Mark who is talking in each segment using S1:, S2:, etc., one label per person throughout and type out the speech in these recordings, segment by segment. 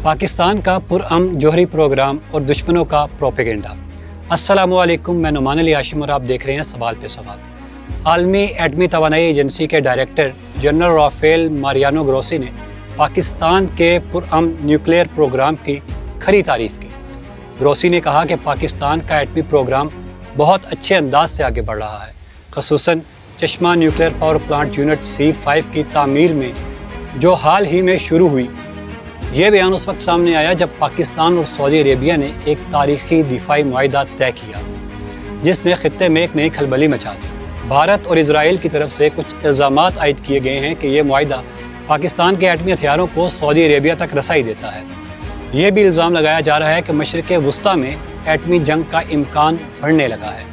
S1: پاکستان کا پرامن جوہری پروگرام اور دشمنوں کا پروپیگنڈا۔ السلام علیکم، میں نعمان علی ہاشم اور آپ دیکھ رہے ہیں سوال پہ سوال۔ عالمی ایٹمی توانائی ایجنسی کے director general Rafael Mariano Grossi نے پاکستان کے پرامن نیوکلیئر پروگرام کی کھری تعریف کی۔ گروسی نے کہا کہ پاکستان کا ایٹمی پروگرام بہت اچھے انداز سے آگے بڑھ رہا ہے، خصوصاً چشمہ nuclear power plant unit C5 کی تعمیر میں جو حال ہی میں شروع ہوئی۔ یہ بیان اس وقت سامنے آیا جب پاکستان اور سعودی عربیہ نے ایک تاریخی دفاعی معاہدہ طے کیا جس نے خطے میں ایک نئی کھلبلی مچا دی۔ بھارت اور اسرائیل کی طرف سے کچھ الزامات عائد کیے گئے ہیں کہ یہ معاہدہ پاکستان کے ایٹمی ہتھیاروں کو سعودی عربیہ تک رسائی دیتا ہے۔ یہ بھی الزام لگایا جا رہا ہے کہ مشرق وسطیٰ میں ایٹمی جنگ کا امکان بڑھنے لگا ہے۔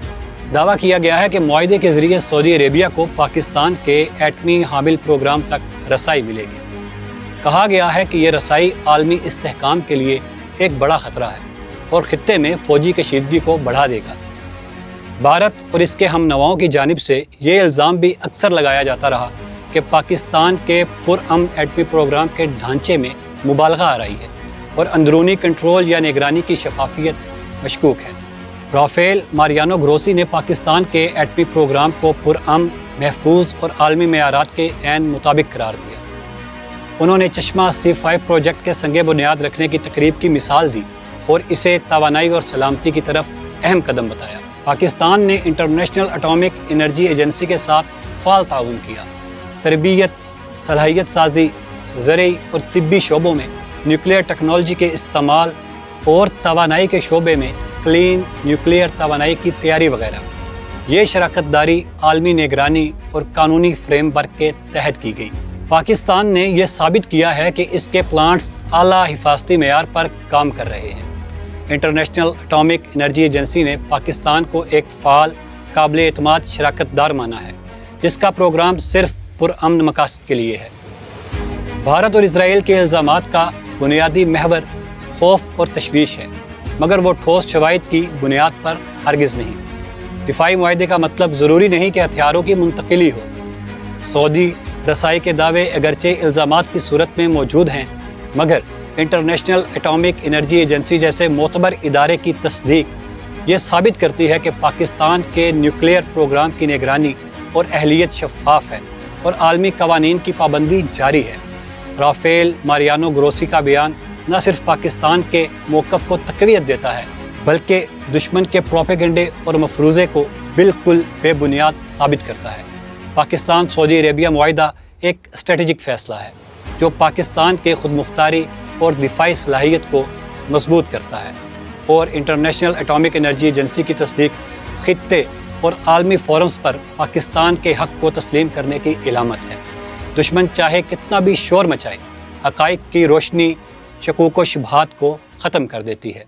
S1: دعویٰ کیا گیا ہے کہ معاہدے کے ذریعے سعودی عربیہ کو پاکستان کے ایٹمی حامل پروگرام تک رسائی ملے گی۔ کہا گیا ہے کہ یہ رسائی عالمی استحکام کے لیے ایک بڑا خطرہ ہے اور خطے میں فوجی کشیدگی کو بڑھا دے گا۔ بھارت اور اس کے ہم نواؤں کی جانب سے یہ الزام بھی اکثر لگایا جاتا رہا کہ پاکستان کے پرامن ایٹمی پروگرام کے ڈھانچے میں مبالغہ آ رہی ہے اور اندرونی کنٹرول یا نگرانی کی شفافیت مشکوک ہے۔ رافیل ماریانو گروسی نے پاکستان کے ایٹمی پروگرام کو پرامن، محفوظ اور عالمی معیارات کے عین مطابق قرار دیا۔ انہوں نے چشمہ C5 پروجیکٹ کے سنگ بنیاد رکھنے کی تقریب کی مثال دی اور اسے توانائی اور سلامتی کی طرف اہم قدم بتایا۔ پاکستان نے انٹرنیشنل اٹامک انرجی ایجنسی کے ساتھ فعال تعاون کیا، تربیت، صلاحیت سازی، زرعی اور طبی شعبوں میں نیوکلیئر ٹیکنالوجی کے استعمال اور توانائی کے شعبے میں کلین نیوکلیئر توانائی کی تیاری وغیرہ۔ یہ شراکت داری عالمی نگرانی اور قانونی فریم ورک کے تحت کی گئی۔ پاکستان نے یہ ثابت کیا ہے کہ اس کے پلانٹس اعلیٰ حفاظتی معیار پر کام کر رہے ہیں۔ انٹرنیشنل اٹامک انرجی ایجنسی نے پاکستان کو ایک فعال، قابل اعتماد شراکت دار مانا ہے جس کا پروگرام صرف پرامن مقاصد کے لیے ہے۔ بھارت اور اسرائیل کے الزامات کا بنیادی محور خوف اور تشویش ہے، مگر وہ ٹھوس شواہد کی بنیاد پر ہرگز نہیں۔ دفاعی معاہدے کا مطلب ضروری نہیں کہ ہتھیاروں کی منتقلی ہو۔ سعودی رسائی کے دعوے اگرچہ الزامات کی صورت میں موجود ہیں، مگر انٹرنیشنل اٹامک انرجی ایجنسی جیسے معتبر ادارے کی تصدیق یہ ثابت کرتی ہے کہ پاکستان کے نیوکلیئر پروگرام کی نگرانی اور اہلیت شفاف ہے اور عالمی قوانین کی پابندی جاری ہے۔ رافیل ماریانو گروسی کا بیان نہ صرف پاکستان کے موقف کو تقویت دیتا ہے بلکہ دشمن کے پروپیگنڈے اور مفروضے کو بالکل بے بنیاد ثابت کرتا ہے۔ پاکستان سعودی عربیہ معاہدہ ایک اسٹریٹجک فیصلہ ہے جو پاکستان کے خود مختاری اور دفاعی صلاحیت کو مضبوط کرتا ہے اور انٹرنیشنل اٹامک انرجی ایجنسی کی تصدیق خطے اور عالمی فورمز پر پاکستان کے حق کو تسلیم کرنے کی علامت ہے۔ دشمن چاہے کتنا بھی شور مچائے، حقائق کی روشنی شکوک و شبہات کو ختم کر دیتی ہے۔